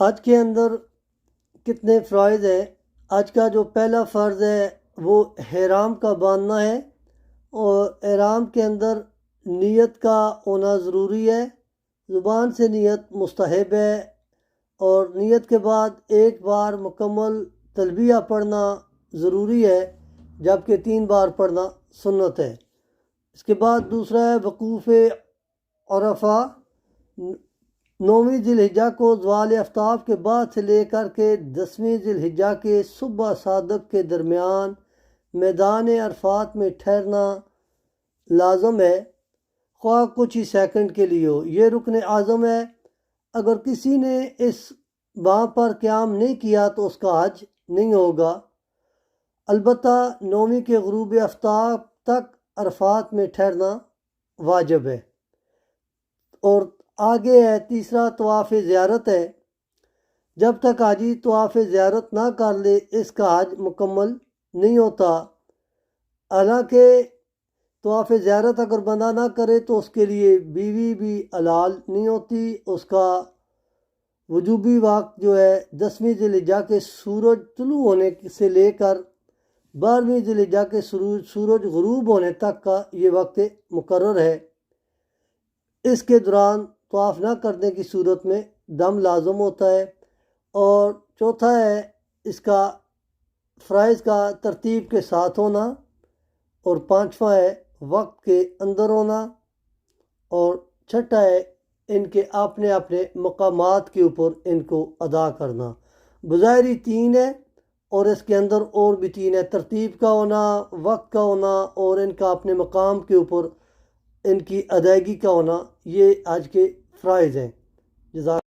حج کے اندر کتنے فرائض ہیں؟ حج کا جو پہلا فرض ہے وہ احرام کا باندھنا ہے، اور احرام کے اندر نیت کا ہونا ضروری ہے۔ زبان سے نیت مستحب ہے، اور نیت کے بعد ایک بار مکمل تلبیہ پڑھنا ضروری ہے، جبکہ 3 بار پڑھنا سنت ہے۔ اس کے بعد دوسرا ہے وقوف عرفہ۔ 9ویں ذی الحجہ کو زوال آفتاب کے بعد سے لے کر کے 10ویں ذی الحجہ کے صبح صادق کے درمیان میدان عرفات میں ٹھہرنا لازم ہے، خواہ کچھ ہی سیکنڈ کے لیے ہو۔ یہ رکن اعظم ہے۔ اگر کسی نے اس وہاں پر قیام نہیں کیا تو اس کا حج نہیں ہوگا۔ البتہ 9ویں کے غروب آفتاب تک عرفات میں ٹھہرنا واجب ہے۔ اور آگے ہے تیسرا طواف زیارت ہے۔ جب تک حاجی طواف زیارت نہ کر لے اس کا حج مکمل نہیں ہوتا۔ حالانکہ طواف زیارت اگر بندہ نہ کرے تو اس کے لیے بیوی بھی حلال نہیں ہوتی۔ اس کا وجوبی وقت جو ہے 10ویں ذی الحجہ کے سورج طلوع ہونے سے لے کر 12ویں ذی الحجہ کے سورج غروب ہونے تک کا یہ وقت مقرر ہے۔ اس کے دوران طواف نہ کرنے کی صورت میں دم لازم ہوتا ہے۔ اور چوتھا ہے اس کا فرائض کا ترتیب کے ساتھ ہونا، اور پانچواں ہے وقت کے اندر ہونا، اور چھٹا ہے ان کے اپنے اپنے مقامات کے اوپر ان کو ادا کرنا۔ بظاہری 3 ہے، اور اس کے اندر اور بھی 3 ہے: ترتیب کا ہونا، وقت کا ہونا، اور ان کا اپنے مقام کے اوپر ان کی ادائیگی کا ہونا۔ یہ حج کے فرائض ہیں۔ جزاک